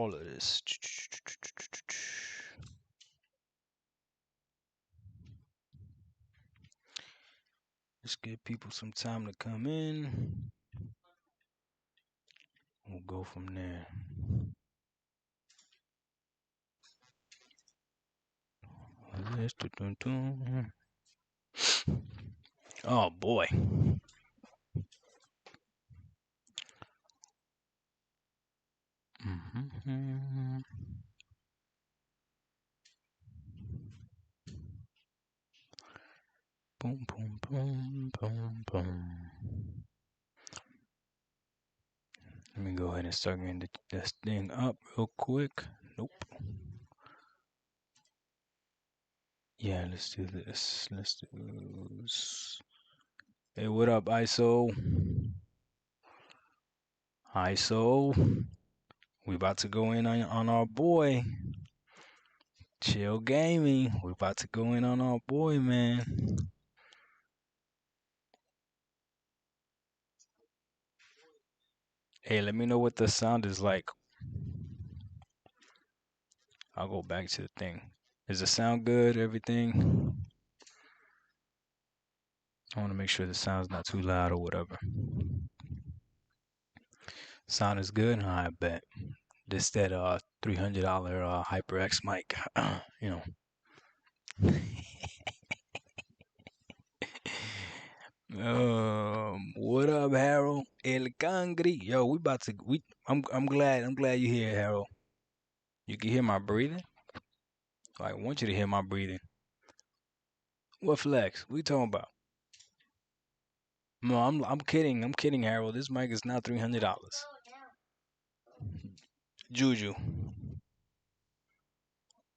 all of this. Let's give people some time to come in. We'll go from there. Oh boy. Boom, boom, boom, boom, boom. Let me go ahead and start getting this thing up real quick. Nope. Yeah, let's do this. Let's do this. Hey, what up, ISO? ISO. We about to go in on our boy. Chill Gaming. We about to go in on our boy, man. Hey, let me know what the sound is like. I'll go back to the thing. Does the sound good? Everything? I want to make sure the sound's not too loud or whatever. Sound is good? I bet. This that $300 HyperX mic, you know. What up, Harold? El Cangri. Yo, I'm glad you're here, Harold. You can hear my breathing? I want you to hear my breathing. What flex? What you talking about? No, I'm kidding, Harold. This mic is not $300. Juju.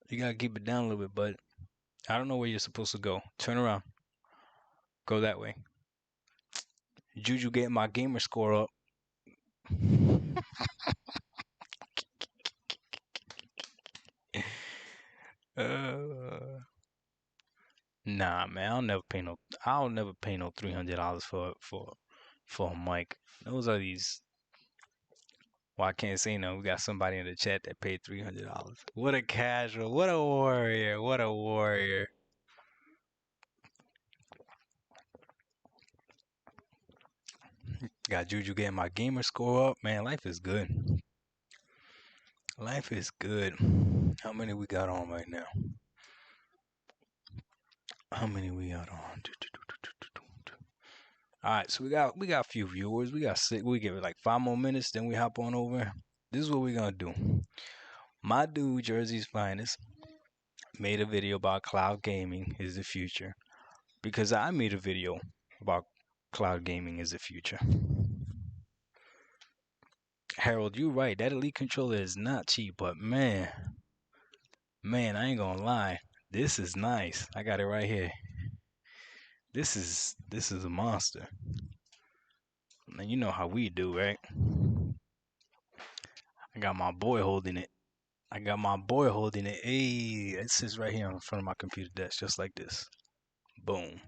You gotta keep it down a little bit, but I don't know where you're supposed to go. Turn around. Go that way. Juju getting my gamer score up. uh, nah, man, I'll never pay no $300 for a mic. Those are these. Well, I can't say no. We got somebody in the chat that paid $300. What a casual. What a warrior. What a warrior. Got Juju getting my gamer score up. Man, life is good. Life is good. How many we got on right now? How many we got on? All right, so we got a few viewers. We got six. We give it like 5 more minutes, then we hop on over. This is what we're gonna do. My dude, Jersey's Finest, made a video about cloud gaming is the future because I made a video about cloud gaming is the future. Harold, you're right. That Elite controller is not cheap, but man, I ain't gonna lie. This is nice. I got it right here. This is a monster. And you know how we do, right? I got my boy holding it. Hey, it sits right here in front of my computer desk, just like this. Boom.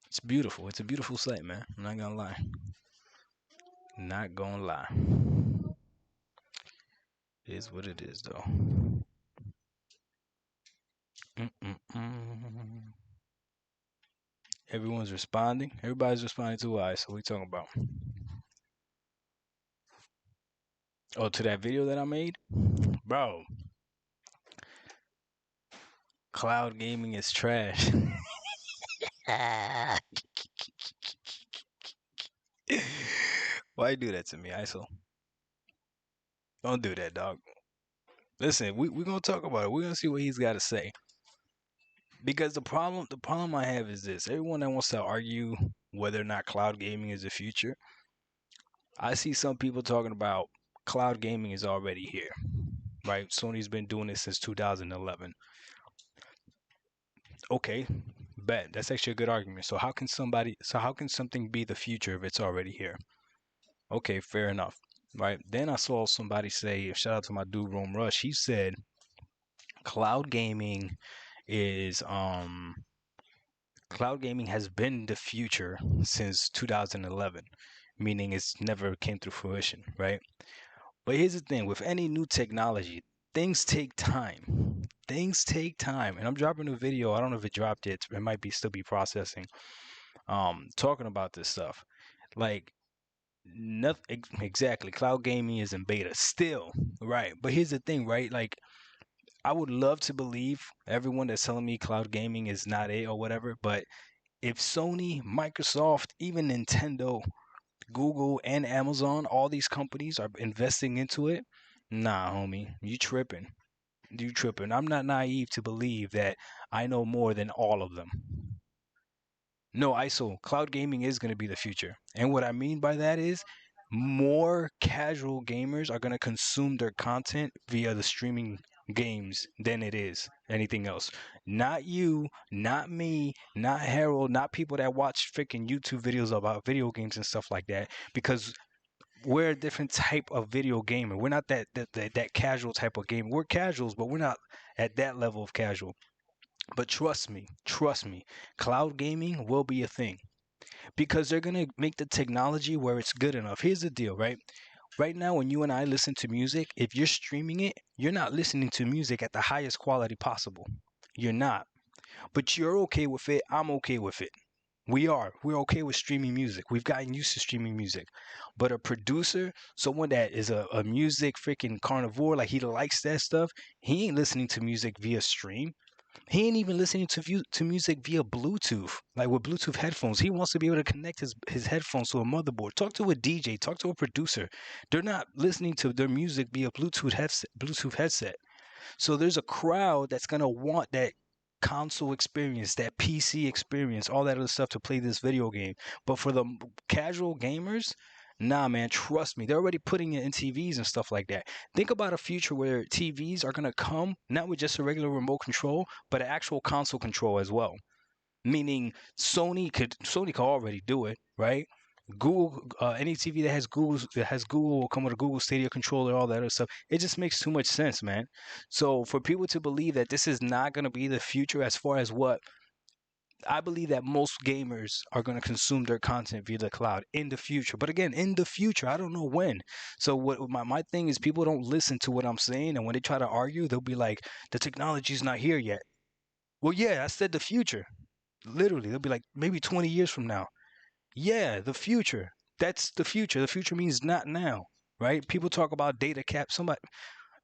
It's beautiful. It's a beautiful sight, man. I'm not gonna lie. Not gonna lie. It is what it is, though. Everyone's responding. Everybody's responding to what? So what we talking about? Oh, to that video that I made, bro. Cloud gaming is trash. Why you do that to me, ISO? Don't do that, dog. Listen, we're gonna talk about it. We're gonna see what he's got to say. Because the problem I have is this: everyone that wants to argue whether or not cloud gaming is the future, I see some people talking about cloud gaming is already here, right? Sony's been doing this since 2011. Okay, bet that's actually a good argument. So how can something be the future if it's already here? Okay, fair enough, right? Then I saw somebody say, shout out to my dude Rome Rush. He said cloud gaming is cloud gaming has been the future since 2011, meaning it's never came to fruition, right? But here's the thing: with any new technology, things take time. Things take time, and I'm dropping a video. I don't know if it dropped yet. It might be still be processing. Talking about this stuff, like nothing exactly. Cloud gaming is in beta still, right? But here's the thing, right? Like I would love to believe everyone that's telling me cloud gaming is not it or whatever, but if Sony, Microsoft, even Nintendo, Google, and Amazon, all these companies are investing into it, nah, homie, you tripping. You tripping. I'm not naive to believe that I know more than all of them. No, ISO, cloud gaming is going to be the future. And what I mean by that is more casual gamers are going to consume their content via the streaming games than it is anything else. Not you, not me, not Harold, not people that watch freaking YouTube videos about video games and stuff like that because we're a different type of video gamer. We're not that casual type of game. We're casuals, but we're not at that level of casual. But trust me, cloud gaming will be a thing because they're going to make the technology where it's good enough. Here's the deal, right? Right now, when you and I listen to music, if you're streaming it, you're not listening to music at the highest quality possible. You're not. But you're okay with it. I'm okay with it. We are. We're okay with streaming music. We've gotten used to streaming music. But a producer, someone that is a music freaking carnivore, like he likes that stuff, he ain't listening to music via stream. He ain't even listening to music via Bluetooth, like with Bluetooth headphones. He wants to be able to connect his headphones to a motherboard. Talk to a DJ, talk to a producer. They're not listening to their music via Bluetooth headset. So there's a crowd that's gonna want that console experience, that PC experience, all that other stuff to play this video game. But for the casual gamers, nah, man, trust me, they're already putting it in TVs and stuff like that. Think about a future where TVs are gonna come not with just a regular remote control, but an actual console control as well. Meaning Sony could already do it, right? Google, any TV that has Google will come with a Google Stadia controller, all that other stuff. It just makes too much sense, man. So for people to believe that this is not going to be the future, as far as what I believe that most gamers are going to consume their content via the cloud in the future. But again, in the future, I don't know when. So what my thing is, people don't listen to what I'm saying, and when they try to argue, they'll be like, the technology's not here yet. Well, yeah, I said the future. Literally, they'll be like maybe 20 years from now. Yeah, the future. That's the future. The future means not now, right? People talk about data cap. Somebody,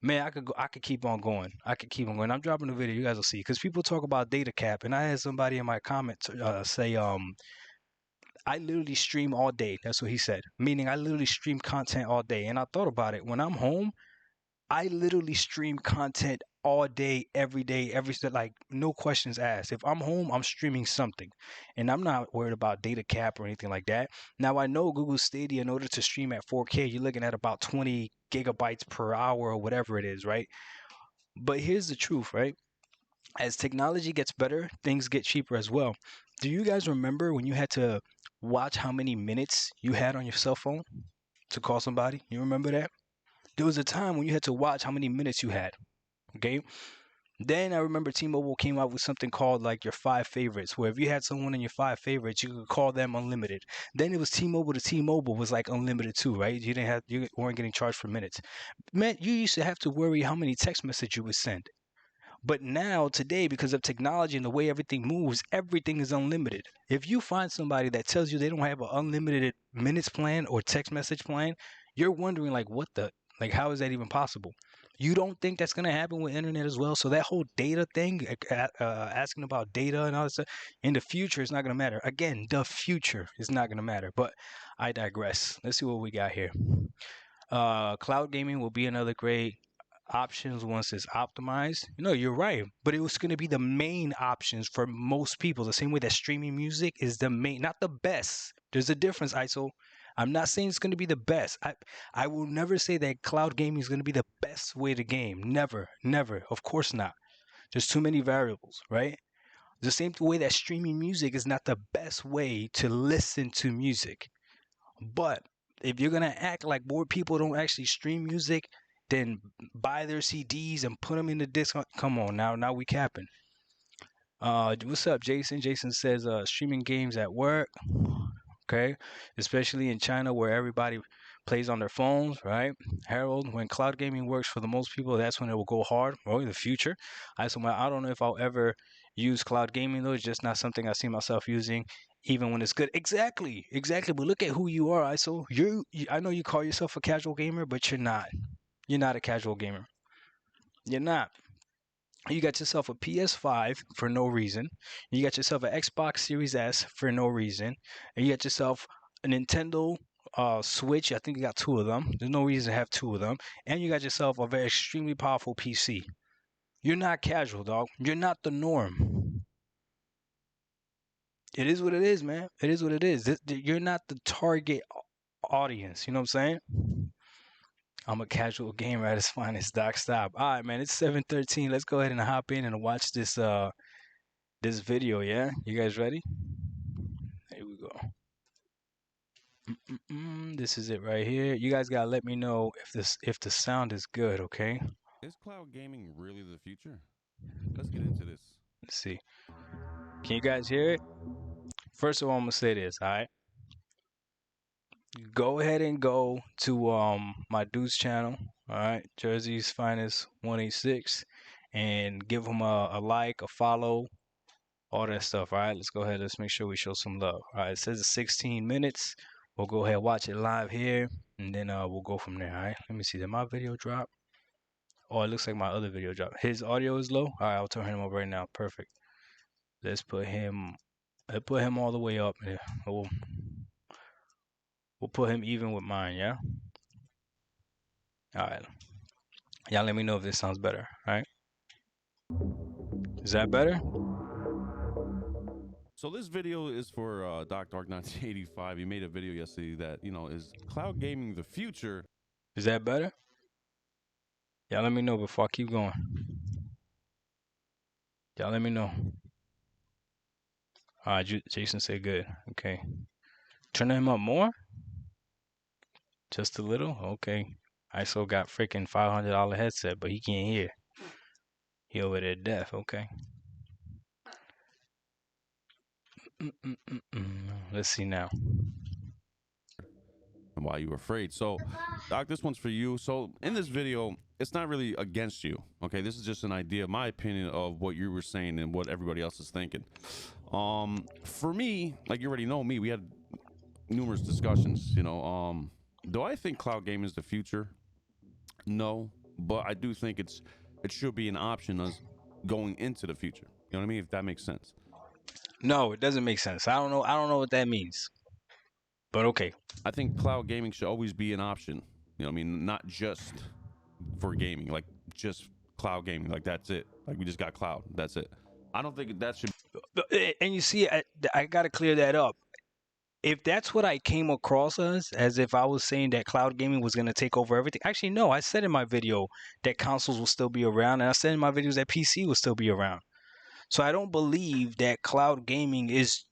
man, I could keep on going. I could keep on going. I'm dropping a video. You guys will see because people talk about data cap, and I had somebody in my comments say, I literally stream all day. That's what he said. Meaning, I literally stream content all day. And I thought about it. When I'm home, I literally stream content all day, every like no questions asked. If I'm home, I'm streaming something, and I'm not worried about data cap or anything like that. Now I know Google Stadia, in order to stream at 4K, you're looking at about 20 gigabytes per hour or whatever it is, right? But here's the truth, right? As technology gets better, things get cheaper as well. Do you guys remember when you had to watch how many minutes you had on your cell phone to call somebody? You remember that? There was a time when you had to watch how many minutes you had. Okay. Then I remember T-Mobile came out with something called like your five favorites, where if you had someone in your five favorites, you could call them unlimited. Then it was T-Mobile to T-Mobile was like unlimited too, right? You weren't getting charged for minutes. Man, you used to have to worry how many text messages you would send. But now, today, because of technology and the way everything moves, everything is unlimited. If you find somebody that tells you they don't have an unlimited minutes plan or text message plan, you're wondering, like, what the, like, how is that even possible? You don't think that's going to happen with internet as well? So that whole data thing, asking about data and all that stuff, in the future, it's not going to matter. Again, the future is not going to matter. But I digress. Let's see what we got here. Cloud gaming will be another great options once it's optimized. No, you're right, but it was going to be the main options for most people. The same way that streaming music is the main, not the best. There's a difference, ISO. I'm not saying it's going to be the best. I will never say that cloud gaming is going to be the best way to game. Never, never. Of course not. There's too many variables, right? The same way that streaming music is not the best way to listen to music. But if you're gonna act like more people don't actually stream music, then buy their CDs and put them in the disc. Come on now, now we capping. What's up, Jason? Jason says streaming games at work. Okay, especially in China where everybody plays on their phones, right? Harold, when cloud gaming works for the most people, that's when it will go hard. Or in the future, I don't know if I'll ever use cloud gaming though. It's just not something I see myself using, even when it's good. Exactly, exactly. But look at who you are, ISO. I know you call yourself a casual gamer, but you're not. You're not a casual gamer. You're not. You got yourself a PS5 for no reason. You got yourself an Xbox Series S for no reason. And you got yourself a Nintendo Switch. I think you got two of them. There's no reason to have two of them. And you got yourself a very extremely powerful PC. You're not casual, dog. You're not the norm. It is what it is, man. It is what it is. You're not the target audience. You know what I'm saying? I'm a casual gamer at its finest. Doc, stop. All right, man. It's 7:13. Let's go ahead and hop in and watch this video. Yeah, you guys ready? Here we go. This is it right here. You guys gotta let me know if the sound is good. Okay. Is cloud gaming really the future? Let's get into this. Let's see. Can you guys hear it? First of all, I'm gonna say this. All right. Go ahead and go to my dude's channel. All right, Jersey's Finest 186, and give him a like, a follow, all that stuff. All right, let's go ahead. Let's make sure we show some love. All right, it says it's 16 minutes. We'll go ahead and watch it live here, and then we'll go from there. All right, let me see. Did my video drop? Oh, it looks like my other video dropped. His audio is low. All right, I'll turn him up right now. Perfect. Let's put him. Let's put him all the way up. Yeah, we'll put him even with mine. Yeah. All right. Y'all let me know if this sounds better. All right. Is that better? So this video is for Doc Dark 1985. He made a video yesterday that, is cloud gaming the future? Is that better? Y'all let me know before I keep going. Y'all let me know. All right, Jason said good. Okay. Turn him up more? Just a little? Okay. ISO got freaking $500 headset, but he can't hear. He over there deaf. Okay. Let's see now. And why you were afraid. So, Doc, this one's for you. So in this video, it's not really against you. Okay, this is just an idea, my opinion of what you were saying and what everybody else is thinking. For me, like you already know me, we had numerous discussions. Do I think cloud gaming is the future? No, but I do think it should be an option as going into the future. You know what I mean? If that makes sense. No, it doesn't make sense. I don't know. I don't know what that means. But okay. I think cloud gaming should always be an option. You know what I mean? Not just for gaming, like just cloud gaming. Like that's it. Like we just got cloud. That's it. I don't think that should. And you see, I got to clear that up. If that's what I came across as if I was saying that cloud gaming was going to take over everything. Actually, no, I said in my video that consoles will still be around, and I said in my videos that PC will still be around. So I don't believe that cloud gaming is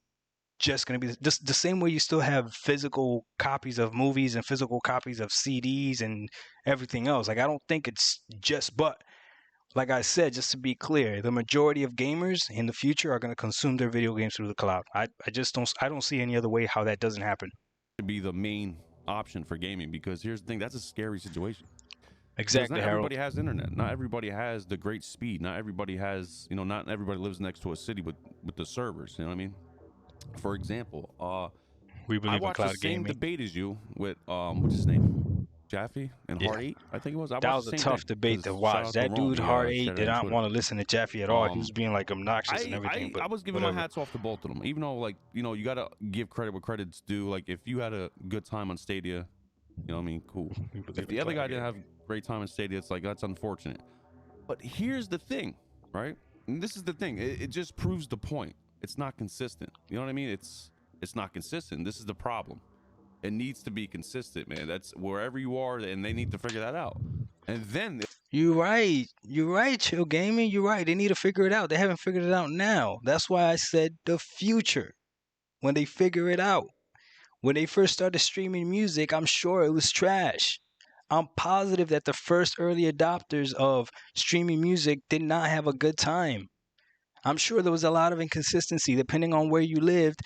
just going to be just the same way you still have physical copies of movies and physical copies of CDs and everything else. Like, I don't think it's just, but like I said, just to be clear, the majority of gamers in the future are going to consume their video games through the cloud. I don't see any other way how that doesn't happen. Be the main option for gaming, because here's the thing, that's a scary situation. Exactly, not Harold. Everybody has internet. Not everybody has the great speed. Not everybody has, not everybody lives next to a city with the servers. You know what I mean? For example, we believe I watched in cloud the same gaming. debate as you with what's his name, Jaffe and Heart 8, I think it was. That was a tough debate to watch. That dude Heart 8 did not want to listen to Jaffe at all. He was being like obnoxious and everything. But I was giving my hats off to both of them, even though, like, you gotta give credit where credit's due. Like, if you had a good time on Stadia, you know what I mean, cool. If the other guy didn't have a great time on Stadia, it's like, that's unfortunate. But here's the thing, right? And this is the thing. It just proves the point. It's not consistent. You know what I mean? It's not consistent. This is the problem. It needs to be consistent, man. That's wherever you are, and they need to figure that out. And then you're right, Chill Gaming. You're right. They need to figure it out. They haven't figured it out now. That's why I said the future. When they figure it out. When they first started streaming music, I'm sure it was trash. I'm positive that the first early adopters of streaming music did not have a good time. I'm sure there was a lot of inconsistency depending on where you lived.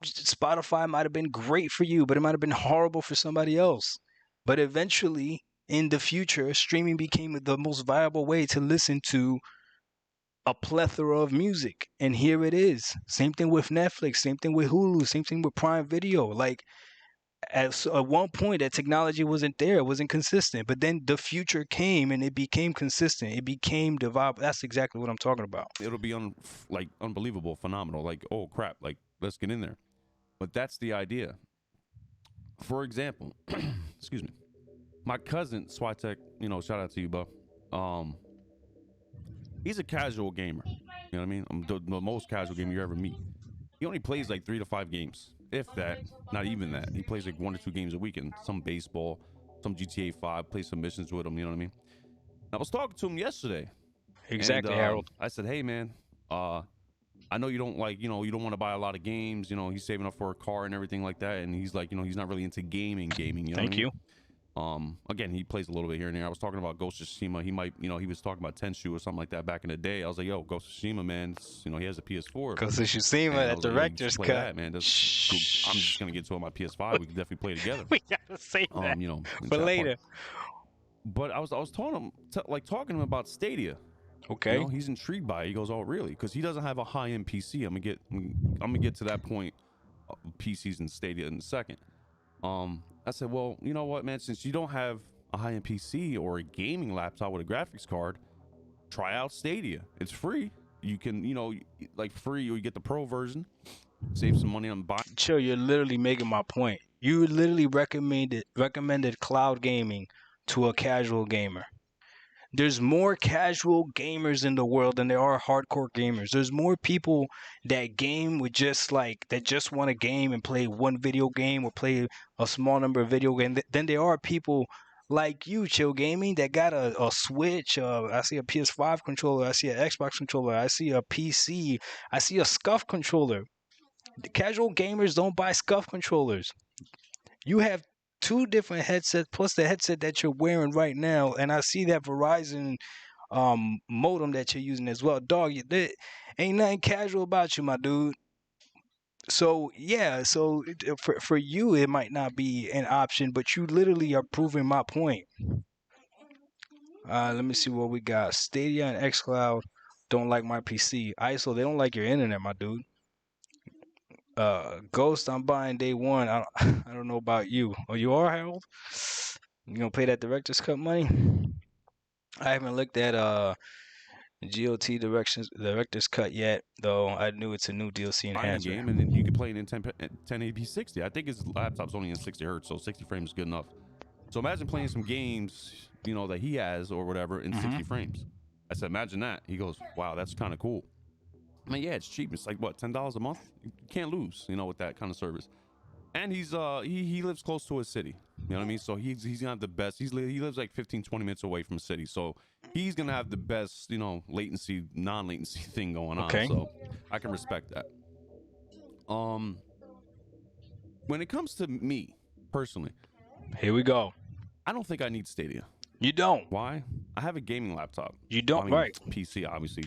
Spotify might have been great for you, but it might have been horrible for somebody else. But eventually, in the future, streaming became the most viable way to listen to a plethora of music. And here it is. Same thing with Netflix, same thing with Hulu, same thing with Prime Video. Like at one point that technology wasn't there, it wasn't consistent. But then the future came and it became consistent. It became the vibe. That's exactly what I'm talking about. It'll be like unbelievable, phenomenal. Like, oh crap, like let's get in there. But that's the idea. For example, excuse me, my cousin Switek, shout out to you, bro. He's a casual gamer. You know what I mean? I'm the most casual gamer you ever meet. He only plays like 3 to 5 games, if that. Not even that. He plays like 1 to 2 games a week, and some baseball, some GTA 5. Play some missions with him. You know what I mean? I was talking to him yesterday, Exactly, and Harold. I said, "Hey, man, I know you don't like, you don't want to buy a lot of games. He's saving up for a car and everything like that, and he's like, he's not really into gaming. You know Thank what I mean? you. Again, he plays a little bit here and there. I was talking about Ghost of Tsushima. He might, he was talking about Tenshu or something like that back in the day. I was like, yo, Ghost of Tsushima, man, he has a PS4. Because as you see, man, that like, director's play cut. that, man. I'm just gonna get to it on my PS5. We can definitely play together. We gotta say that for later. But I was talking to him about Stadia. Okay. He's intrigued by it. He goes, oh, really? Because he doesn't have a high-end PC. I'm gonna get to that point of PCs and Stadia in a second. I said, well, you know what, man? Since you don't have a high-end PC or a gaming laptop with a graphics card, try out Stadia. It's free. You can, like free, or you get the pro version. Save some money on buying. Chill, you're literally making my point. You literally recommended cloud gaming to a casual gamer. There's more casual gamers in the world than there are hardcore gamers. There's more people that game with just that just want to game and play one video game or play a small number of video games than there are people like you, Chill Gaming, that got a Switch. I see a PS5 controller. I see an Xbox controller. I see a PC. I see a SCUF controller. The casual gamers don't buy SCUF controllers. You have 2 different headsets plus the headset that you're wearing right now, and I see that Verizon modem that you're using as well. Dog, there ain't nothing casual about you, my dude. So yeah, for you it might not be an option, but you literally are proving my point. Let me see what we got. Stadia and xCloud don't like my PC. ISO, they don't like your internet, my dude. Ghost, I'm buying day one. I don't know about you. Oh, you are, Harold? You gonna pay that director's cut money? I haven't looked at GOT director's cut yet, though. I knew it's a new DLC enhancement. Game, and then you can play it in 1080p 60. I think his laptop's only in 60 hertz, so 60 frames is good enough. So imagine playing some games, that he has or whatever in 60 frames. I said, imagine that. He goes, wow, that's kind of cool. I mean, yeah, it's cheap. It's like what, $10 a month? You can't lose, with that kind of service. And he's he lives close to a city. You know what I mean? So he's gonna have the best. He lives like 15, 20 minutes away from a city. So he's gonna have the best, latency, non-latency thing going on. So I can respect that. When it comes to me personally, here we go. I don't think I need Stadia. You don't. Why? I have a gaming laptop. You don't, right? PC, obviously.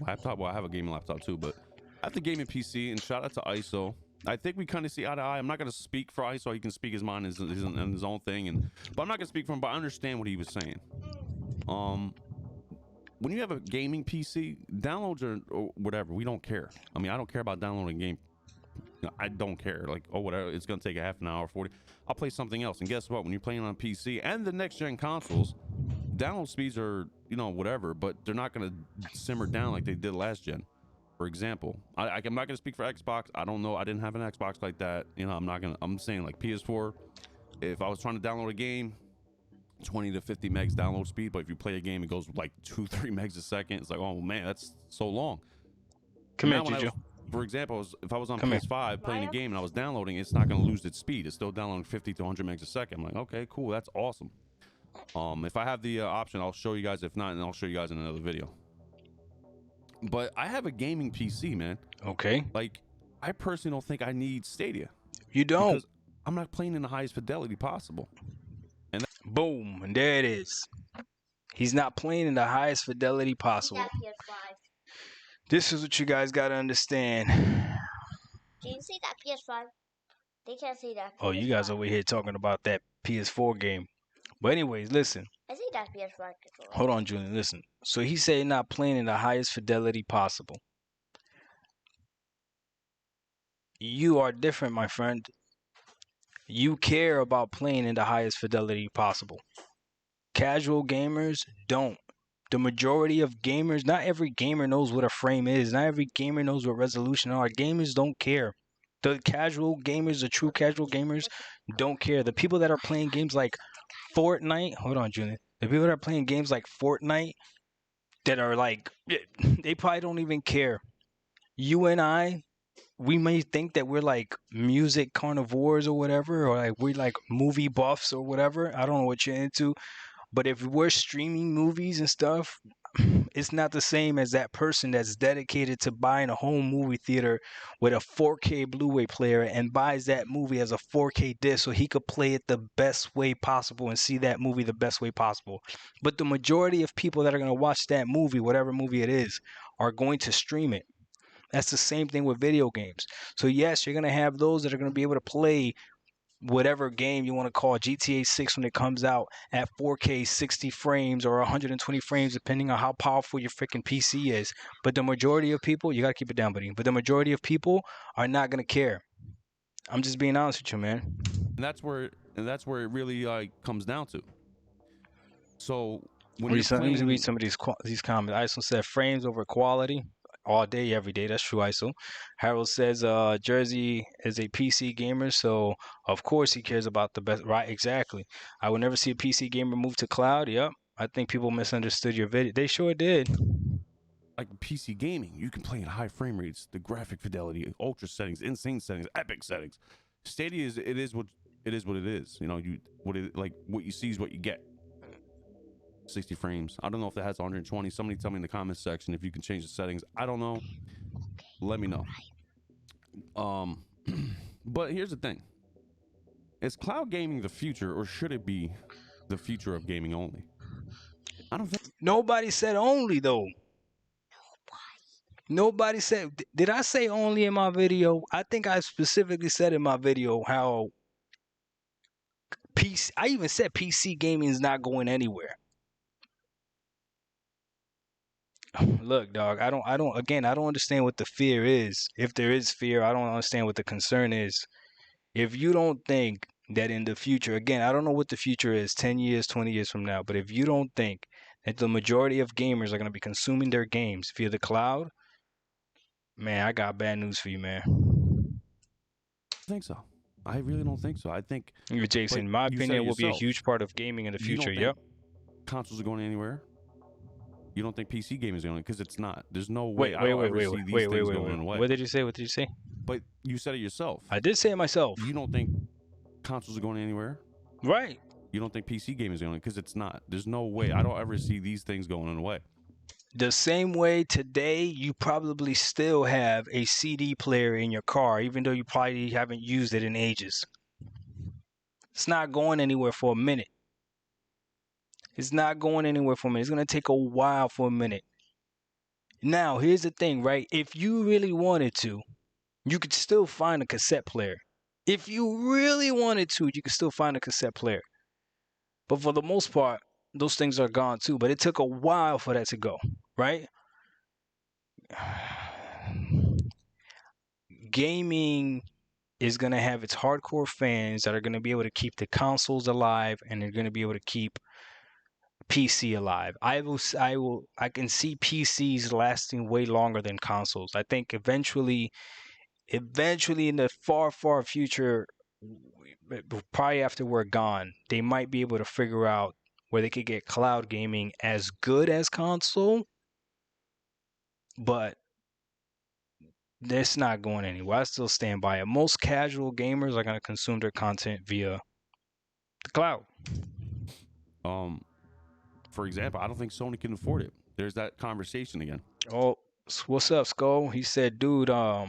Laptop. Well, I have a gaming laptop too, but I have the gaming PC. And shout out to ISO. I think we kind of see eye to eye. I'm not going to speak for ISO. He can speak his mind and his own thing, but I'm not going to speak for him. But I understand what he was saying. When you have a gaming PC, downloads or whatever, we don't care. I mean, I don't care about downloading a game. I don't care. Like, oh, whatever. It's going to take a half an hour, 40. I'll play something else. And guess what? When you're playing on PC and the next gen consoles, download speeds are, whatever, but they're not going to simmer down like they did last gen. For example, I'm not going to speak for Xbox. I don't know. I didn't have an Xbox like that. I'm saying like PS4. If I was trying to download a game, 20 to 50 megs download speed. But if you play a game, it goes like 2-3 megs a second. It's like, oh man, that's so long. Come here, Juju. For example, if I was on PS5 playing a game and I was downloading, it's not going to lose its speed. It's still downloading 50 to 100 megs a second. I'm like, okay, cool. That's awesome. If I have the option, I'll show you guys. If not, then I'll show you guys in another video. But I have a gaming PC, man. Okay. Like, I personally don't think I need Stadia. You don't. Because I'm not playing in the highest fidelity possible. And boom, and there it is. He's not playing in the highest fidelity possible. This is what you guys got to understand. Can you see that PS5? They can't see that PS5. Oh, you guys over here talking about that PS4 game. But anyways, listen. I think that's PS5 controller. Hold on, Julian. Listen. So he said not playing in the highest fidelity possible. You are different, my friend. You care about playing in the highest fidelity possible. Casual gamers don't. The majority of gamers, not every gamer knows what a frame is. Not every gamer knows what resolution are. Gamers don't care. The casual gamers, the true casual gamers, don't care. The people that are playing games like Fortnite, hold on, Julian. The people that are playing games like Fortnite that are like, they probably don't even care. You and I, we may think that we're like music carnivores or whatever, or like we're like movie buffs or whatever. I don't know what you're into. But if we're streaming movies and stuff, it's not the same as that person that's dedicated to buying a home movie theater with a 4K Blu-ray player and buys that movie as a 4K disc so he could play it the best way possible and see that movie the best way possible. But the majority of people that are going to watch that movie, whatever movie it is, are going to stream it. That's the same thing with video games. So yes, you're going to have those that are going to be able to play whatever game you want to call GTA 6 when it comes out at 4K 60 frames or 120 frames depending on how powerful your freaking PC is. But the majority of people, you got to keep it down, buddy. But the majority of people are not going to care. I'm just being honest with you, man. And that's where it really comes down to. So when Let you're me playing, read some of these comments. ISO said frames over quality all day, every day. That's true, ISO. Harold says Jersey is a PC gamer, so of course he cares about the best. Right, exactly. I would never see a PC gamer move to cloud. Yep. I think people misunderstood your video. They sure did. like PC gaming, you can play in high frame rates, the graphic fidelity, ultra settings, insane settings, epic settings. Stadia is what it is. You know, what you see is what you get. 60 frames. I don't know if that has 120. Somebody tell me in the comments section if you can change the settings. I don't know. Let me know. But here's the thing. Is cloud gaming the future, or should it be the future of gaming only? I don't think. Nobody said only though. Nobody said. Did I say only in my video? I think I specifically said in my video how PC. I even said PC gaming is not going anywhere. Look, dog, I don't again, I don't understand what the fear is. If there is fear, I don't understand what the concern is. If you don't think that in the future, again, I don't know what the future is 10 years, 20 years from now, but if you don't think that the majority of gamers are going to be consuming their games via the cloud, man, I got bad news for you, man. I think so. I really don't think so. I think Jason, my opinion, will be a huge part of gaming in the future. Yep. Consoles are going anywhere. You don't think PC gaming is going, because it's not. There's no way. I don't ever see these things going away. What did you say? What did you say? But you said it yourself. I did say it myself. You don't think consoles are going anywhere? Right. You don't think PC gaming is going, because it's not. There's no way. I don't ever see these things going away. The same way today, you probably still have a CD player in your car, even though you probably haven't used it in ages. It's not going anywhere for a minute. It's not going anywhere for a minute. It's going to take a while for a minute. Now, here's the thing, right? If you really wanted to, you could still find a cassette player. If you really wanted to, you could still find a cassette player. But for the most part, those things are gone too. But it took a while for that to go, right? Gaming is going to have its hardcore fans that are going to be able to keep the consoles alive, and they're going to be able to keep PC alive. I can see PCs lasting way longer than consoles. I think eventually in the far future, probably after we're gone, they might be able to figure out where they could get cloud gaming as good as console, but that's not going anywhere. I still stand by it. Most casual gamers are going to consume their content via the cloud. For example, I don't think Sony can afford it. There's that conversation again. Oh, what's up, Skull? He said, dude, oh,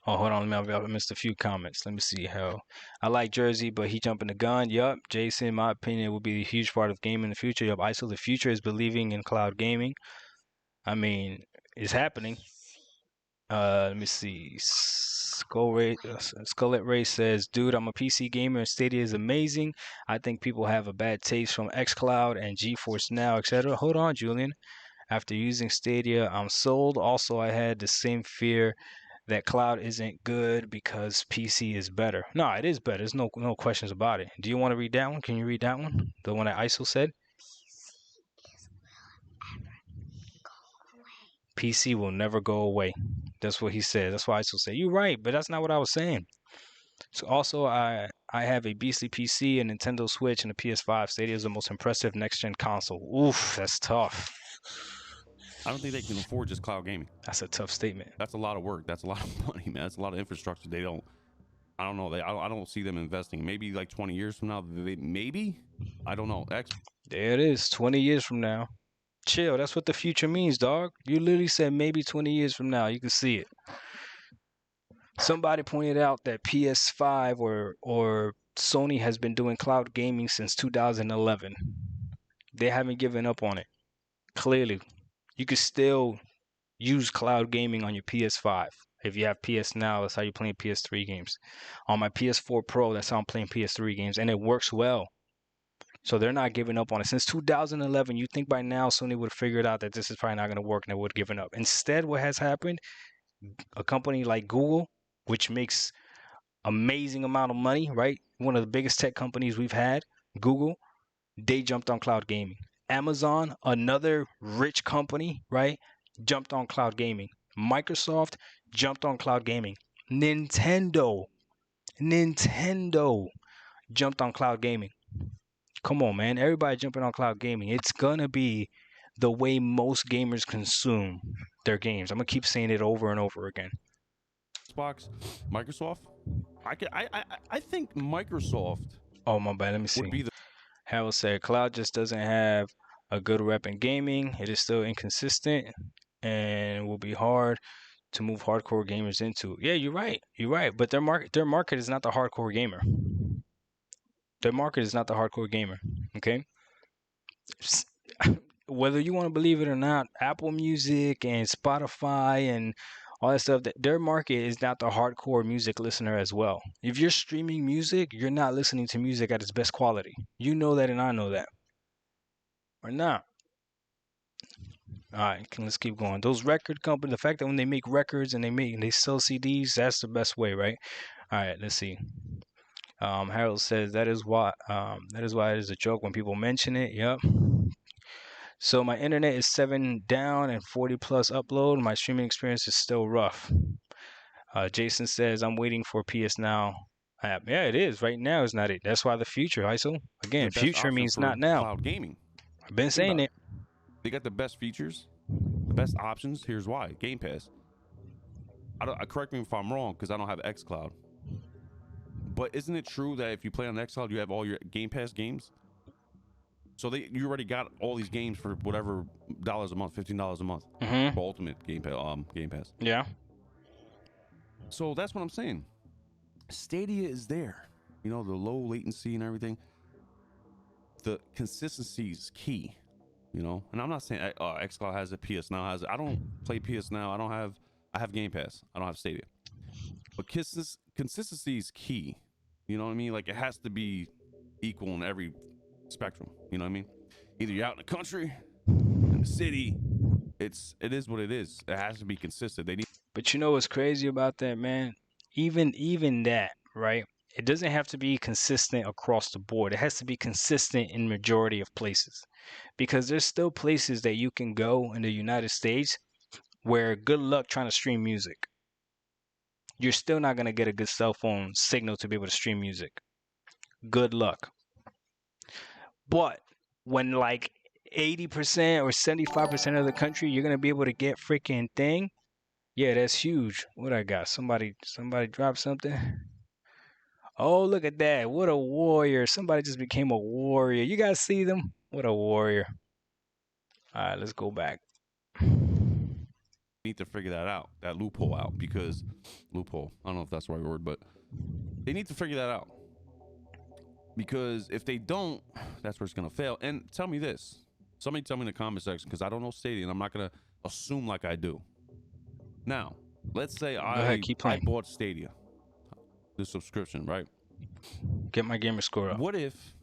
hold on, I missed a few comments. Let me see how. I like Jersey, but he jumping the gun. Yup. Jason, in my opinion, will be a huge part of gaming in the future. Yup. ISO, the future is believing in cloud gaming. I mean, it's happening. Let me see. Skullet Ray says, "Dude, I'm a PC gamer and Stadia is amazing. I think people have a bad taste from XCloud and GeForce Now, etc." Hold on, Julian. After using Stadia, I'm sold. Also, I had the same fear that cloud isn't good because PC is better. No, it is better. There's no questions about it. Do you want to read that one? Can you read that one? The one that ISO said? PC will never go away. That's what he said. That's why ISO said. You're right, but that's not what I was saying. So also, I have a beastly PC, a Nintendo Switch, and a PS5. Stadia is the most impressive next-gen console. Oof, that's tough. I don't think they can afford just cloud gaming. That's a tough statement. That's a lot of work. That's a lot of money, man. That's a lot of infrastructure. They don't. I don't know. I don't see them investing. Maybe like 20 years from now. Maybe. I don't know. There it is. 20 years from now. Chill. That's what the future means, dog. You literally said maybe 20 years from now. You can see it. Somebody pointed out that PS5 or Sony has been doing cloud gaming since 2011. They haven't given up on it. Clearly, you can still use cloud gaming on your PS5. If you have PS Now, that's how you're playing PS3 games. On my PS4 Pro, that's how I'm playing PS3 games, and it works well. So they're not giving up on it. Since 2011, you think by now Sony would have figured out that this is probably not going to work and they would have given up. Instead, what has happened, a company like Google, which makes amazing amount of money, right? One of the biggest tech companies we've had, Google, they jumped on cloud gaming. Amazon, another rich company, right, jumped on cloud gaming. Microsoft jumped on cloud gaming. Nintendo jumped on cloud gaming. Come on, man. Everybody jumping on cloud gaming. It's going to be the way most gamers consume their games. I'm going to keep saying it over and over again. Xbox, Microsoft. I think Microsoft. Oh, my bad. Let me see. Would be the Harold said, cloud just doesn't have a good rep in gaming. It is still inconsistent and will be hard to move hardcore gamers into. Yeah, you're right. You're right. But their market is not the hardcore gamer. Their market is not the hardcore gamer. Okay? Whether you want to believe it or not, Apple Music and Spotify and all that stuff, their market is not the hardcore music listener as well. If you're streaming music, you're not listening to music at its best quality. You know that and I know that. Or not. All right, let's keep going. Those record companies, the fact that when they make records and they sell CDs, that's the best way, right? All right, let's see. Harold says that is why it is a joke when people mention it. Yep. So my internet is 7 down and 40 plus upload. My streaming experience is still rough. Jason says I'm waiting for PS Now app. Yeah, it is. Right now is not it. That's why the future, ISO. Again, future means not now. Cloud gaming. I've been saying it. They got the best features, the best options. Here's why: Game Pass. Correct me if I'm wrong, because I don't have XCloud. But isn't it true that if you play on XCloud, you have all your Game Pass games? So you already got all these games for whatever dollars a month, $15 a month for Ultimate Game Pass. Yeah. So that's what I'm saying. Stadia is there. You know, the low latency and everything. The consistency is key. You know, and I'm not saying XCloud has it, PS Now has it. I don't play PS Now. I have Game Pass. I don't have Stadia. But consistency is key. You know what I mean? Like, it has to be equal in every spectrum. You know what I mean? Either you're out in the country, in the city. It is what it is. It has to be consistent. But you know what's crazy about that, man? Even that, right? It doesn't have to be consistent across the board. It has to be consistent in majority of places. Because there's still places that you can go in the United States where good luck trying to stream music. You're still not going to get a good cell phone signal to be able to stream music. Good luck. But when like 80% or 75% of the country, you're going to be able to get freaking thing. Yeah, that's huge. What I got? Somebody dropped something. Oh, look at that. What a warrior. Somebody just became a warrior. You guys see them? What a warrior. All right, let's go back. Need to figure that loophole out, because loophole, I don't know if that's the right word, but they need to figure that out, because if they don't, that's where it's going to fail. And tell me this. Somebody tell me in the comment section, because I don't know Stadia, and I'm not going to assume like I do. Now, let's say Go ahead, keep I playing. bought Stadia, the subscription, right? Get my gamer score up. What if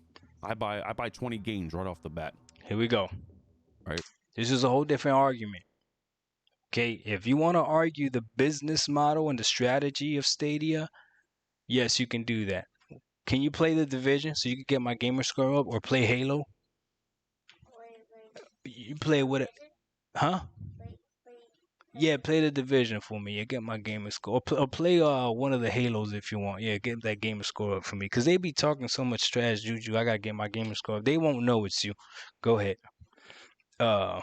I buy 20 games right off the bat? Here we go. Right. This is a whole different argument. Okay, if you want to argue the business model and the strategy of Stadia, yes, you can do that. Can you play The Division so you can get my gamer score up, or play Halo? You play with it, huh? Yeah, play The Division for me. Yeah, get my gamer score. Or play one of the Halos if you want. Yeah, get that gamer score up for me. Cause they be talking so much trash, Juju. I gotta get my gamer score up. They won't know it's you. Go ahead. Uh,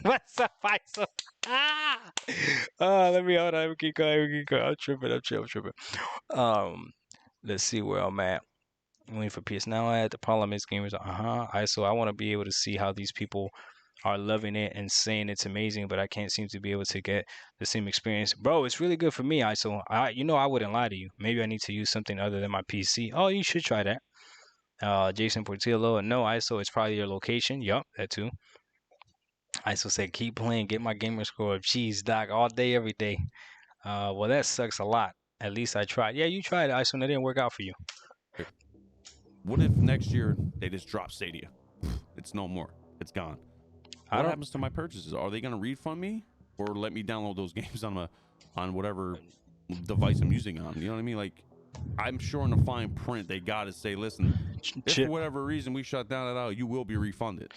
what's up, Faisal? Ah! Let me hold on. Let me keep going. Let me keep going. I'm tripping. Let's see where I'm at. I'm waiting for PS Now at the Parliament's gamers. So I want to be able to see how these people are loving it and saying it's amazing, but I can't seem to be able to get the same experience. Bro, it's really good for me. I wouldn't lie to you. Maybe I need to use something other than my PC. Oh, you should try that. Jason Portillo. No, ISO, it's probably your location. Yup, that too. ISO said, keep playing, get my gamer score of cheese, doc, all day, every day. Well, that sucks a lot. At least I tried. Yeah, you tried, ISO, and it didn't work out for you. What if next year they just drop Stadia? It's no more. It's gone. What happens to my purchases? Are they going to refund me or let me download those games on whatever device I'm using on? You know what I mean? Like, I'm sure in the fine print they got to say, listen, if for whatever reason we shut down that out, you will be refunded.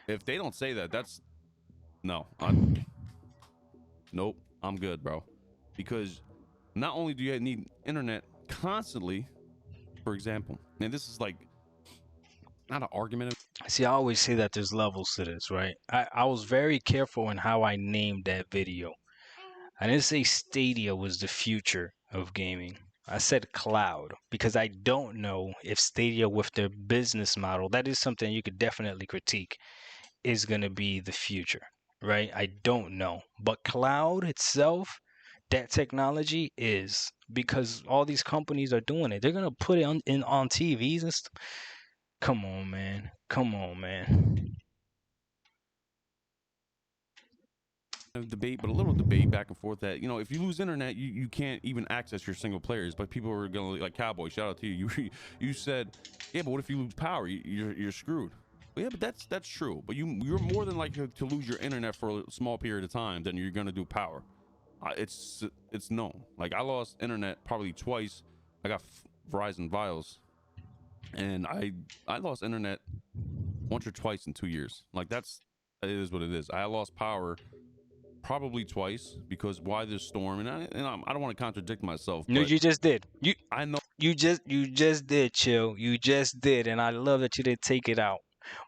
If they don't say that, that's no. Nope, I'm good, bro. Because not only do you need internet constantly, for example, and this is like not an argument. See, I always say that there's levels to this, right? I was very careful in how I named that video. I didn't say Stadia was the future of gaming. I said cloud because I don't know if Stadia, with their business model, that is something you could definitely critique, is going to be the future, right? I don't know. But cloud itself, that technology is, because all these companies are doing it. They're going to put it on TVs and stuff. Come on, man. Debate, but a little debate back and forth that, you know, if you lose internet, you can't even access your single players. But people are going to, like, Cowboy, shout out to you. You said, yeah, but what if you lose power? You're screwed. Well, yeah, but that's true. But you're more than likely to lose your internet for a small period of time than you're going to do power. It's known. Like, I lost internet probably twice. I got Verizon Vials, and I lost internet once or twice in 2 years. Like, it is what it is. I lost power probably twice because why this storm, and I don't want to contradict myself. No, you just did. I know you just did, chill. You just did, and I love that you didn't take it out.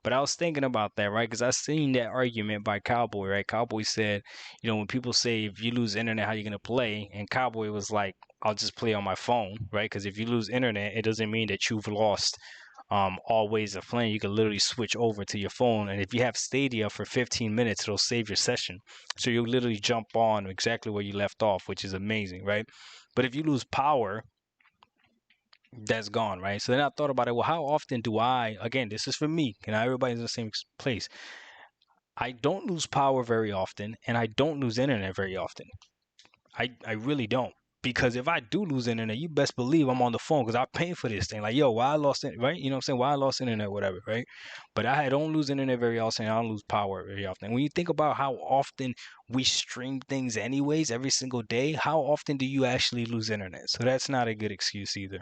But I was thinking about that, right? Because I seen that argument by Cowboy, right? Cowboy said, when people say if you lose internet, how you gonna play? And Cowboy was like, I'll just play on my phone, right? Because if you lose internet, it doesn't mean that you've lost all ways of playing. You can literally switch over to your phone, and if you have Stadia for 15 minutes, it'll save your session. So you'll literally jump on exactly where you left off, which is amazing, right? But if you lose power, that's gone, right? So then I thought about it. Well, how often do I? Again, this is for me. Everybody's in the same place. I don't lose power very often, and I don't lose internet very often. I really don't. Because if I do lose internet, you best believe I'm on the phone because I'm paying for this thing. Like, yo, why I lost it, right? You know what I'm saying? Why I lost internet, whatever, right? But I don't lose internet very often. I don't lose power very often. When you think about how often we stream things anyways, every single day, how often do you actually lose internet? So that's not a good excuse either.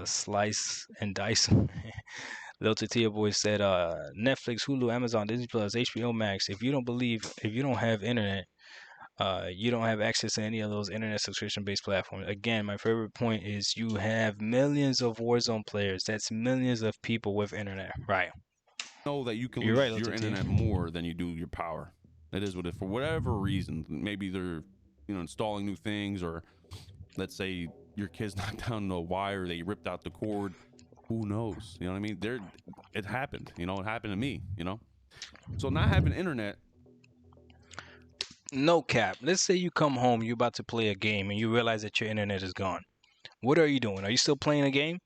Slice and dice. Lil Tatia Boy said, Netflix, Hulu, Amazon, Disney Plus, HBO Max. If you don't have internet, you don't have access to any of those internet subscription-based platforms. Again, my favorite point is you have millions of Warzone players. That's millions of people with internet, right? Know that you can lose your internet more than you do your power. It is what it, for whatever reason. Maybe they're installing new things, or let's say your kid's knocked down the wire, they ripped out the cord. Who knows? You know what I mean? It happened. It happened to me. So not having internet. No cap. Let's say you come home, you're about to play a game, and you realize that your internet is gone. What are you doing? Are you still playing a game?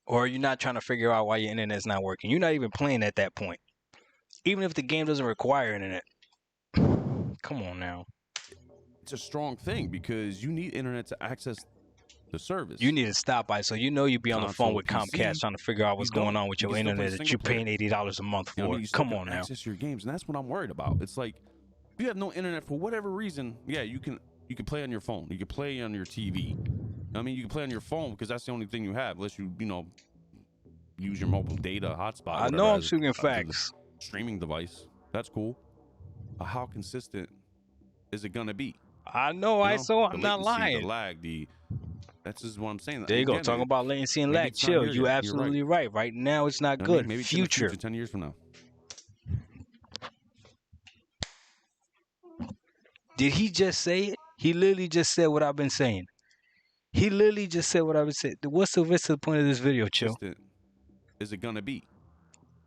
Or are you not trying to figure out why your internet's not working? You're not even playing at that point. Even if the game doesn't require internet. Come on now. It's a strong thing because you need internet to access the service. You need to stop by. So you know you be on the phone Console, with PC, Comcast trying to figure out what's going on with You your can still play internet that single you're player. paying $80 a month You know what I for. mean? You still Come can on now. access your games, and that's what I'm worried about. It's like if you have no internet for whatever reason, yeah, you can play on your phone. You can play on your TV. I mean, you can play on your phone because that's the only thing you have, unless you use your mobile data hotspot. I know I'm speaking facts. Streaming device. That's cool. But how consistent is it gonna be? I know, ISO. I'm not lying. The lag, that's just what I'm saying. There you go. Talking about latency and lag. Chill. You absolutely right. Right now, it's not good. Maybe Future. It's in the future, 10 years from now. Did he just say it? He literally just said what I've been saying. He literally just said what I've been saying. What's the point of this video, Chill? Is it gonna be?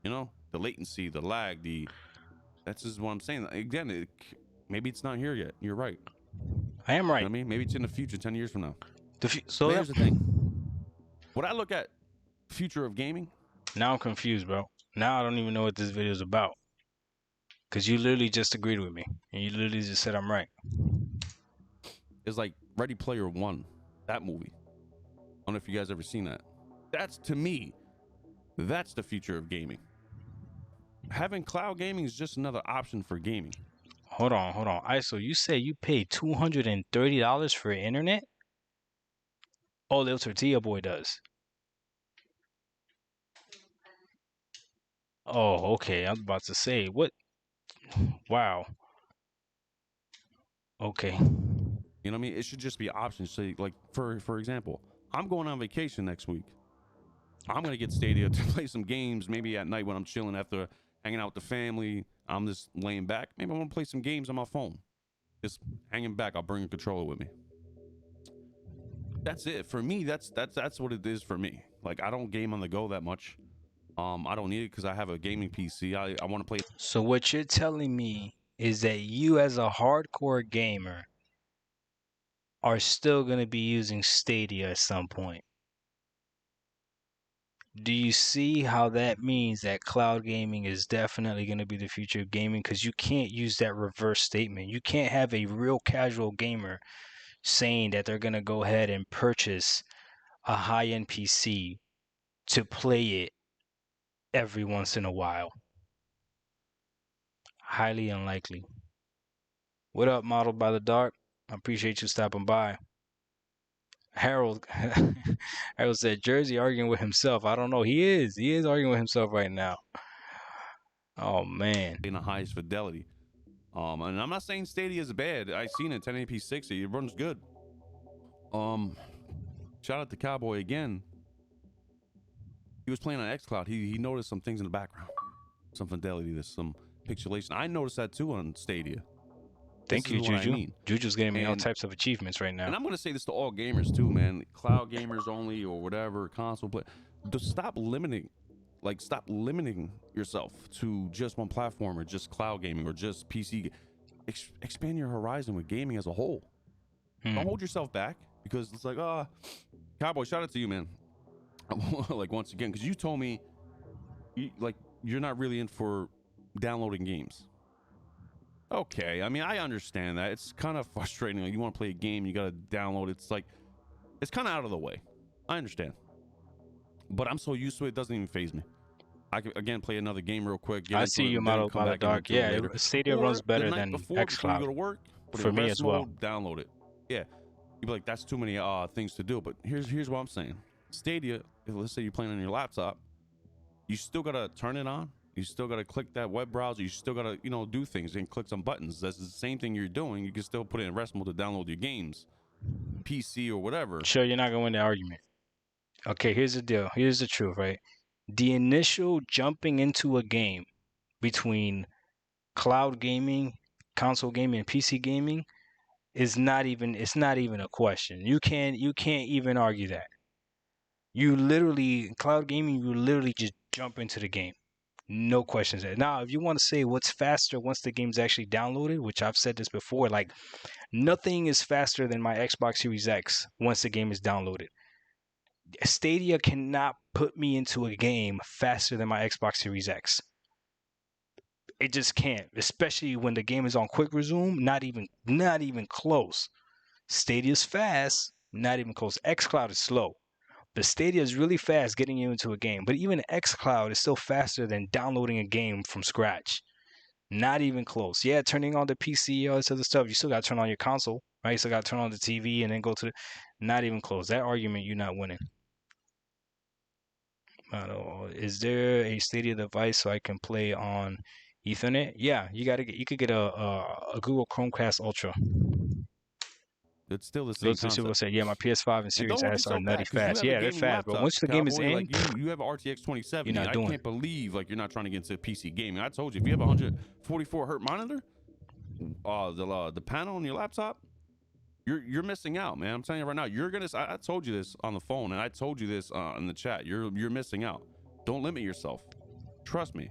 The latency, the lag, that's just what I'm saying. Again, maybe it's not here yet. You're right. I am right. I mean, maybe it's in the future, 10 years from now. So here's the thing. When I look at future of gaming, now I'm confused, bro. Now I don't even know what this video is about. Because you literally just agreed with me. And you literally just said I'm right. It's like Ready Player One, that movie. I don't know if you guys ever seen that. That's, to me, that's the future of gaming. Having cloud gaming is just another option for gaming. Hold on. ISO, you say you paid $230 for internet? Oh, Lil Tortilla Boy does. Oh, okay. I was about to say, what? Wow. Okay. You know what I mean? It should just be options. So, like, for example, I'm going on vacation next week. I'm going to get Stadia to play some games, maybe at night when I'm chilling after hanging out with the family. I'm just laying back. Maybe I want to play some games on my phone. Just hanging back. I'll bring a controller with me. That's it. For me, that's what it is for me. Like, I don't game on the go that much. I don't need it because I have a gaming PC. I want to play. So what you're telling me is that you as a hardcore gamer are still going to be using Stadia at some point. Do you see how that means that cloud gaming is definitely going to be the future of gaming? Because you can't use that reverse statement. You can't have a real casual gamer saying that they're going to go ahead and purchase a high-end PC to play it every once in a while. Highly unlikely. What up, Modeled by the Dark? I appreciate you stopping by. Harold said Jersey arguing with himself. I don't know. He is arguing with himself right now. Oh man. In the highest fidelity. And I'm not saying Stadia is bad. I seen it 1080p 60. It runs good. Shout out to Cowboy again. He was playing on xCloud. He noticed some things in the background. Some fidelity, there's some pixelation. I noticed that too on Stadia. Thank you, Juju. Juju's getting me all types of achievements right now. And I'm going to say this to all gamers too, man. Cloud gamers only or whatever, console play. Just stop limiting yourself to just one platform or just cloud gaming or just PC. Expand your horizon with gaming as a whole. Don't hold yourself back because it's like, Cowboy, shout out to you, man. Like, once again, because you told me you're not really in for downloading games. Okay, I mean, I understand that. It's kind of frustrating. Like, you want to play a game, you got to download. It's like, it's kind of out of the way. I understand. But I'm so used to it, it doesn't even faze me. I can, again, play another game real quick. I see you, Modeled by the Dark. Yeah, Stadia runs better than xCloud. Before you go to work, for me as well. Download it. Yeah. You'd be like, that's too many things to do. But here's what I'm saying. Stadia, if let's say you're playing on your laptop, you still got to turn it on. You still got to click that web browser. You still got to, do things and click some buttons. That's the same thing you're doing. You can still put it in rest mode to download your games, PC or whatever. Sure, you're not going to win the argument. Okay, here's the deal. Here's the truth, right? The initial jumping into a game between cloud gaming, console gaming, and PC gaming is not even a question. You can't even argue that. Cloud gaming, you literally just jump into the game. No questions there. Now, if you want to say what's faster once the game's actually downloaded, which I've said this before, like nothing is faster than my Xbox Series X once the game is downloaded. Stadia cannot put me into a game faster than my Xbox Series X. It just can't, especially when the game is on quick resume. Not even close. Stadia's fast, not even close. xCloud is slow. The Stadia is really fast getting you into a game, but even xCloud is still faster than downloading a game from scratch. Not even close. Yeah, turning on the PC, all this other stuff. You still got to turn on your console, right? You still got to turn on the TV and then go to the. Not even close. That argument, you're not winning. Is there a Stadia device so I can play on Ethernet? Yeah, you could get a Google Chromecast Ultra. It's still the same Those two people concept. say, yeah, my PS5 and And Series don't hold S are yourself nutty back because you fast. have a Yeah, they're gaming fast, but laptop, once the game is cowboy. in, Like you have an RTX 2070. You're not I doing can't believe like you're not trying to get into PC gaming. I told you, if you have a 144 hertz monitor, the panel on your laptop, you're missing out, man. I'm telling you right now, you're gonna. I told you this on the phone, and I told you this in the chat. You're missing out. Don't limit yourself. Trust me.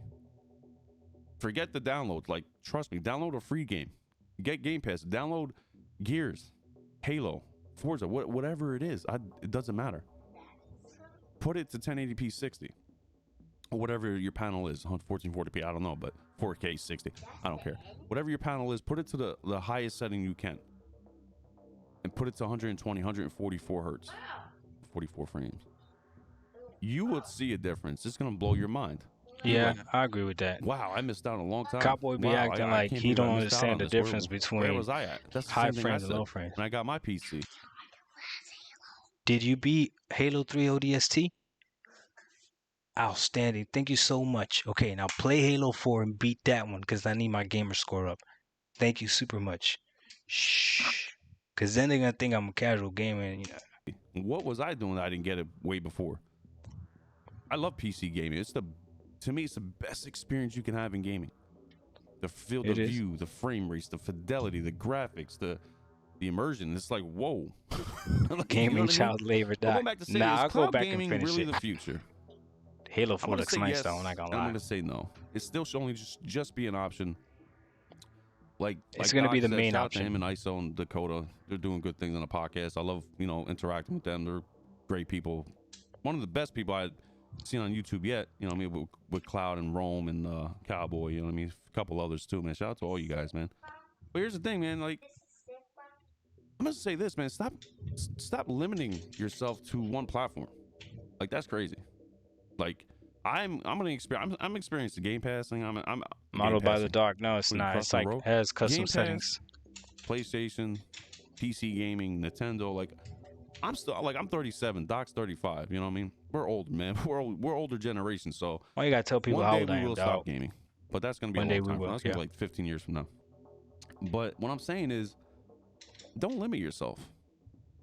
Forget the downloads. Like, trust me. Download a free game. Get Game Pass. Download Gears, Halo, Forza, whatever it is. It doesn't matter. Put it to 1080p 60 or whatever your panel is. 1440p. I don't know, but 4K 60. I don't care. Whatever your panel is, put it to the highest setting you can. And put it to 120, 144 hertz, 44 frames. You would see a difference. It's gonna blow your mind. yeah, Like, I agree with that. wow, I missed out a long time. Cowboy be Wow, acting I like can't he believe I don't missed out on understand the this. difference Where between was I at? That's the high same thing I frames and said low frames. when I got my PC. Did you beat Halo 3 ODST? Outstanding. Thank you so much. Okay, now play Halo 4 and beat that one because I need my gamer score up. Thank you super much. Shh. Because then they're going to think I'm a casual gamer. And, What was I doing that I didn't get it way before? I love PC gaming. To me, it's the best experience you can have in gaming. The field of view, the frame rates, the fidelity, the graphics, the immersion. It's like, whoa. Like, gaming you know child labor But die. going back to say, Nah, is I'll go cloud back and gaming finish really it. the future? Halo I'm 4 gonna looks say nice yes, though, I'm not going to and I'm lie. gonna say no. It still should only just be an option. Like It's going to be the Doc said, main shout out to option. him and ISO and Dakota. They're doing good things on the podcast. I love, interacting with them. They're great people. One of the best people I've seen on YouTube yet. You know what I mean? With Cloud and Rome and Cowboy. You know what I mean? A couple others too, man. Shout out to all you guys, man. But here's the thing, man. Like, I'm gonna say this, man. Stop limiting yourself to one platform. Like, that's crazy. Like, I'm gonna experience. I'm experiencing Game Pass thing. I'm Modeled by the Dark. No, it's What are you, not. It's Crossing like the Road? has custom Game Pass, settings. PlayStation, PC gaming, Nintendo. Like, I'm still like, I'm 37. Doc's 35. You know what I mean? We're old, man. We're older generation. So Why you gotta tell people one how day old I we am, will dog? stop gaming, but that's gonna be One a day long we time. will, That's gonna yeah. be like 15 years from now. But what I'm saying is, don't limit yourself.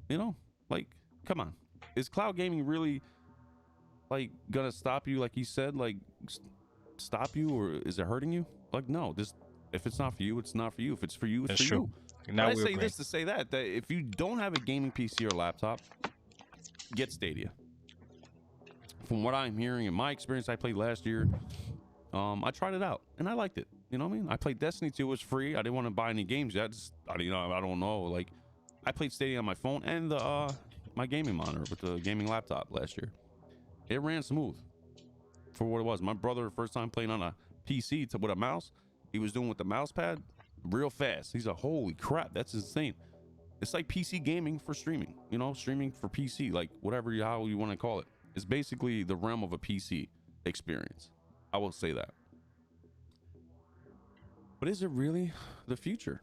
You know, like, come on. Is cloud gaming really like gonna stop you? Like you said, like stop you, or is it hurting you? Like, no. This, if it's not for you, it's not for you. If it's for you, it's That's for true. you. Now I we say agree. this to say that if you don't have a gaming PC or laptop, get Stadia. From what I'm hearing, in my experience, I played last year. I tried it out and I liked it. You know what I mean? I played Destiny 2. It was free. I didn't want to buy any games yet. I don't know. Like, I played Stadia on my phone and my gaming monitor with the gaming laptop last year. It ran smooth for what it was. My brother, first time playing on a PC with a mouse, he was doing with the mouse pad real fast. He's like, holy crap, that's insane. It's like PC gaming for streaming, streaming for PC, like how you want to call it. It's basically the realm of a PC experience. I will say that. But is it really the future?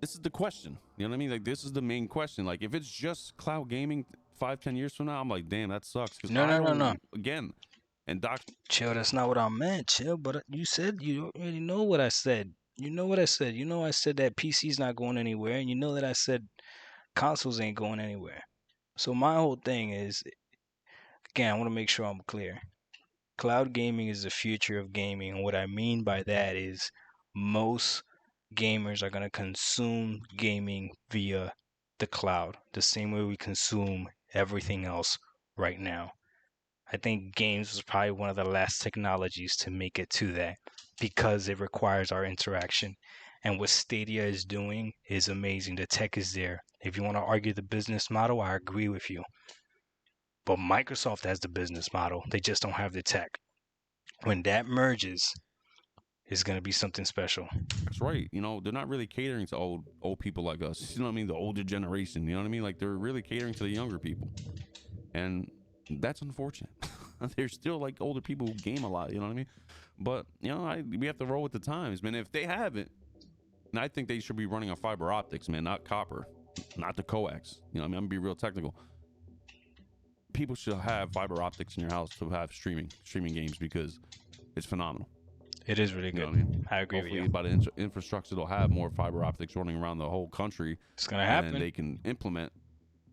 This is the question. You know what I mean? Like, this is the main question. Like, if it's just cloud gaming 5-10 years from now, I'm like, damn, that sucks. No. Again, and Doc. Chill, that's not what I meant, chill. But you said you already know what I said. You know what I said. You know I said that PC's not going anywhere, and you know that I said consoles ain't going anywhere. So my whole thing is, again, I want to make sure I'm clear. Cloud gaming is the future of gaming, and what I mean by that is most gamers are going to consume gaming via the cloud, the same way we consume everything else right now. I think games was probably one of the last technologies to make it to that because it requires our interaction. And what Stadia is doing is amazing. The tech is there. If you want to argue the business model, I agree with you. But Microsoft has the business model. They just don't have the tech. When that merges, it's gonna be something special. That's right. You know, they're not really catering to old people like us. You know what I mean? The older generation. You know what I mean? Like they're really catering to the younger people, and that's unfortunate. There's still like older people who game a lot. You know what I mean? But you know, we have to roll with the times, man. If they haven't, and I think they should be running on fiber optics, man, not copper, not the coax. You know, what I mean, I'm gonna be real technical. People should have fiber optics in your house to have streaming games because it's phenomenal. It is really You know good. what I mean? I agree Hopefully, with you. by the infrastructure, they'll have more fiber optics running around the whole country, It's gonna and happen. they can implement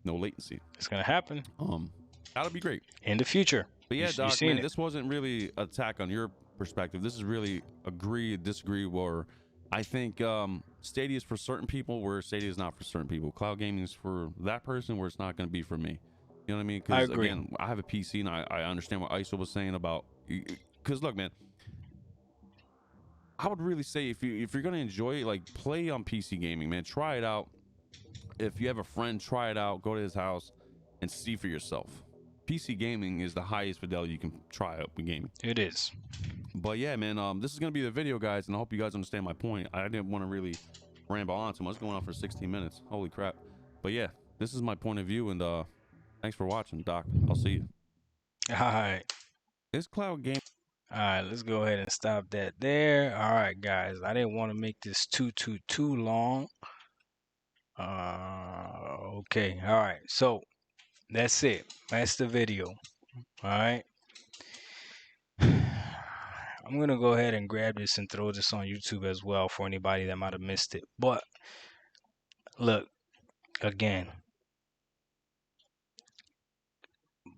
no latency. It's gonna happen That'll be great. in the future. But yeah, you Doc, seen man, it. this wasn't really attack on your perspective. This is really agree, disagree, or I think Stadia is for certain people where Stadia is not for certain people. Cloud gaming is for that person where it's not going to be for me. You know what I mean? I Because agree. again, I have a PC and I understand what ISO was saying about. Because look, man, I would really say if you're going to enjoy it, like play on PC gaming, man, try it out. If you have a friend, try it out. Go to his house and see for yourself. PC gaming is the highest fidelity you can try out with gaming. It is. But yeah, man, this is gonna be the video, guys, and I hope you guys understand my point. I didn't want to really ramble on too much. It's going on for 16 minutes. Holy crap! But yeah, this is my point of view, and thanks for watching, Doc. I'll see you. All right. Is cloud game? All right, let's go ahead and stop that there. All right, guys, I didn't want to make this too long. Okay. All right. So that's it. That's the video. All right. I'm gonna go ahead and grab this and throw this on YouTube as well for anybody that might have missed it. But look, again,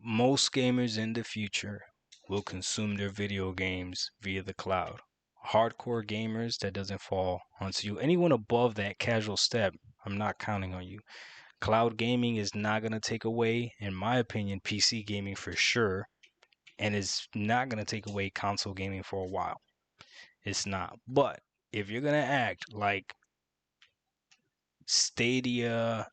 most gamers in the future will consume their video games via the cloud. Hardcore gamers, that doesn't fall onto you. Anyone above that casual step, I'm not counting on you. Cloud gaming is not going to take away, in my opinion, PC gaming for sure, and it's not going to take away console gaming for a while. It's not. But if you're going to act like Stadia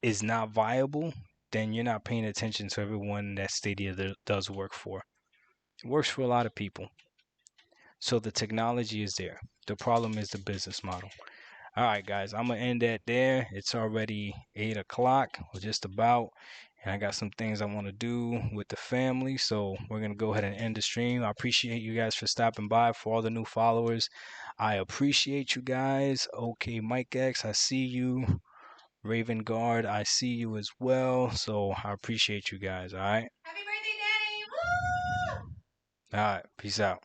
is not viable, then you're not paying attention to everyone that Stadia does work for. It works for a lot of people. So the technology is there. The problem is the business model. All right, guys, I'm going to end that there. It's already 8 o'clock, or just about. And I got some things I want to do with the family. So we're going to go ahead and end the stream. I appreciate you guys for stopping by. For all the new followers, I appreciate you guys. Okay, Mike X, I see you. Raven Guard, I see you as well. So I appreciate you guys. All right. Happy birthday, Daddy! Woo! All right. Peace out.